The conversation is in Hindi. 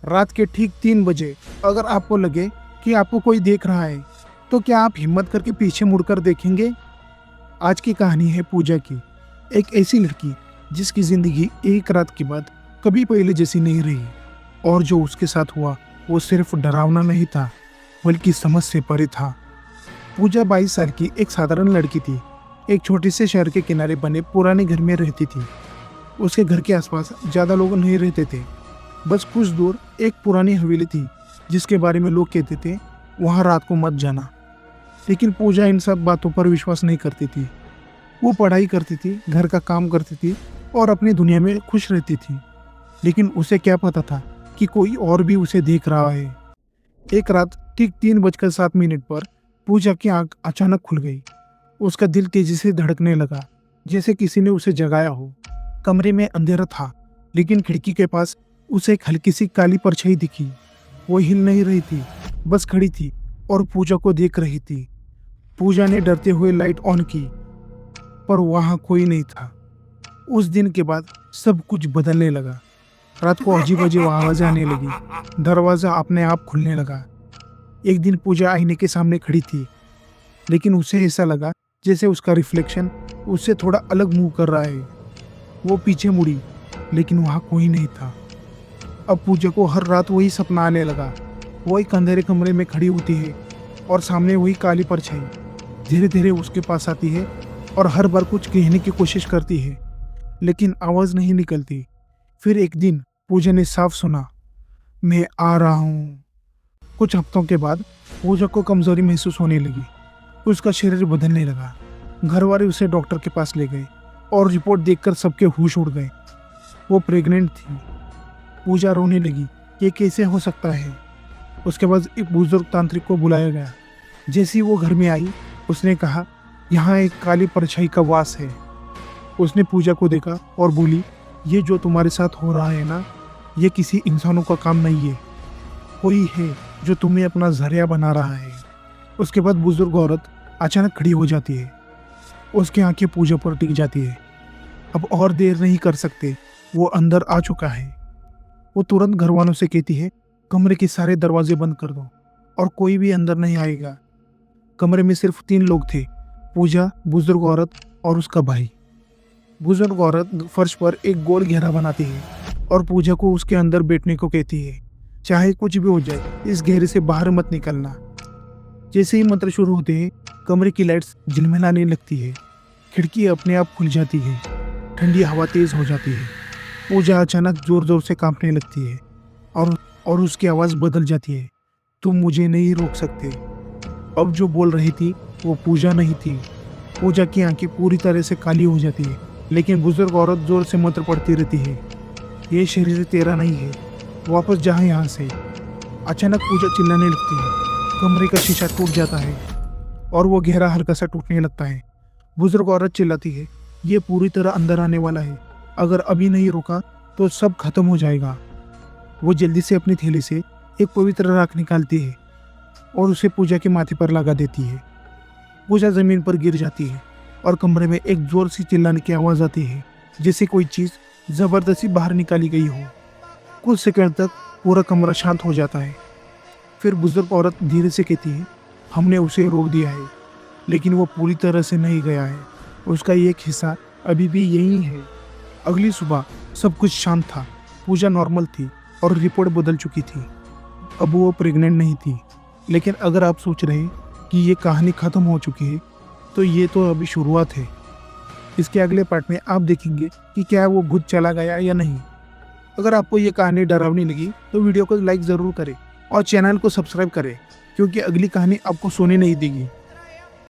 रात के ठीक 3 बजे अगर आपको लगे कि आपको कोई देख रहा है तो क्या आप हिम्मत करके पीछे मुड़कर देखेंगे? आज की कहानी है पूजा की, एक ऐसी लड़की जिसकी जिंदगी एक रात के बाद कभी पहले जैसी नहीं रही, और जो उसके साथ हुआ वो सिर्फ डरावना नहीं था बल्कि समझ से परे था। पूजा 22 साल की एक साधारण लड़की थी। एक छोटे से शहर के किनारे बने पुराने घर में रहती थी। उसके घर के आसपास ज़्यादा लोग नहीं रहते थे। बस कुछ दूर एक पुरानी हवेली थी जिसके बारे में लोग कहते थे वहाँ रात को मत जाना। लेकिन पूजा इन सब बातों पर विश्वास नहीं करती थी। वो पढ़ाई करती थी, घर का काम करती थी और अपनी दुनिया में खुश रहती थी। लेकिन उसे क्या पता था कि कोई और भी उसे देख रहा है। एक रात ठीक 3:07 पर पूजा की आंख अचानक खुल गई। उसका दिल तेजी से धड़कने लगा, जैसे किसी ने उसे जगाया हो। कमरे में अंधेरा था, लेकिन खिड़की के पास उसे एक हल्की सी काली परछाई दिखी। वो हिल नहीं रही थी, बस खड़ी थी और पूजा को देख रही थी। पूजा ने डरते हुए लाइट ऑन की, पर वहां कोई नहीं था। उस दिन के बाद सब कुछ बदलने लगा। रात को अजीब अजीब आवाजें आने लगी, दरवाजा अपने आप खुलने लगा। एक दिन पूजा आईने के सामने खड़ी थी, लेकिन उसे ऐसा लगा जैसे उसका रिफ्लेक्शन उससे थोड़ा अलग मूव कर रहा है। वो पीछे मुड़ी, लेकिन वहाँ कोई नहीं था। अब पूजा को हर रात वही सपना आने लगा। वो एक अंधेरे कमरे में खड़ी होती है और सामने वही काली परछाई धीरे धीरे उसके पास आती है और हर बार कुछ कहने की कोशिश करती है, लेकिन आवाज़ नहीं निकलती। फिर एक दिन पूजा ने साफ सुना, मैं आ रहा हूँ। कुछ हफ्तों के बाद पूजा को कमजोरी महसूस होने लगी। उसका शरीर बदलने लगा। घर वाले उसे डॉक्टर के पास ले गए और रिपोर्ट देखकर सबके होश उड़ गए। वो प्रेग्नेंट थी। पूजा रोने लगी, ये कैसे हो सकता है। उसके बाद एक बुजुर्ग तांत्रिक को बुलाया गया। जैसे ही वो घर में आई, उसने कहा, यहाँ एक काली परछाई का वास है। उसने पूजा को देखा और बोली, ये जो तुम्हारे साथ हो रहा है ना, ये किसी इंसानों का काम नहीं है। कोई है जो तुम्हें अपना जरिया बना रहा है। उसके बाद बुजुर्ग औरत अचानक खड़ी हो जाती है। उसकी आंखें पूजा पर टिक जाती है। अब और देर नहीं कर सकते, वो अंदर आ चुका है। वो तुरंत घर वालों से कहती है, कमरे के सारे दरवाजे बंद कर दो और कोई भी अंदर नहीं आएगा। कमरे में सिर्फ 3 लोग थे, पूजा, बुजुर्ग औरत और उसका भाई। बुजुर्ग औरत फर्श पर एक गोल घेरा बनाती है और पूजा को उसके अंदर बैठने को कहती है। चाहे कुछ भी हो जाए, इस घेरे से बाहर मत निकलना। जैसे ही मंत्र शुरू होते हैं, कमरे की लाइट्स झिलमिलाने लगती है। खिड़की अपने आप खुल जाती है। ठंडी हवा तेज हो जाती है। पूजा अचानक जोर जोर से कांपने लगती है और उसकी आवाज़ बदल जाती है, तुम मुझे नहीं रोक सकते। अब जो बोल रही थी वो पूजा नहीं थी। पूजा की आंखें पूरी तरह से काली हो जाती है, लेकिन बुजुर्ग औरत जोर से मंत्र पढ़ती रहती है, ये शरीर तेरा नहीं है, वापस जा यहाँ से। अचानक पूजा चिल्लाने लगती है। कमरे का शीशा टूट जाता है और वो घेरा हल्का सा टूटने लगता है। बुजुर्ग औरत चिल्लाती है, ये पूरी तरह अंदर आने वाला है, अगर अभी नहीं रुका तो सब खत्म हो जाएगा। वो जल्दी से अपनी थैली से एक पवित्र राख निकालती है और उसे पूजा के माथे पर लगा देती है। पूजा जमीन पर गिर जाती है और कमरे में एक जोर से चिल्लाने की आवाज़ आती है, जैसे कोई चीज़ ज़बरदस्ती बाहर निकाली गई हो। कुछ सेकंड तक पूरा कमरा शांत हो जाता है। फिर बुजुर्ग औरत धीरे से कहती है, हमने उसे रोक दिया है, लेकिन वो पूरी तरह से नहीं गया है। उसका एक हिस्सा अभी भी यही है। अगली सुबह सब कुछ शांत था। पूजा नॉर्मल थी और रिपोर्ट बदल चुकी थी। अब वो प्रेग्नेंट नहीं थी। लेकिन अगर आप सोच रहे हैं कि ये कहानी ख़त्म हो चुकी है, तो ये तो अभी शुरुआत है। इसके अगले पार्ट में आप देखेंगे कि क्या वो भूत चला गया या नहीं। अगर आपको ये कहानी डरावनी लगी तो वीडियो को लाइक ज़रूर करें और चैनल को सब्सक्राइब करें, क्योंकि अगली कहानी आपको सोने नहीं देगी।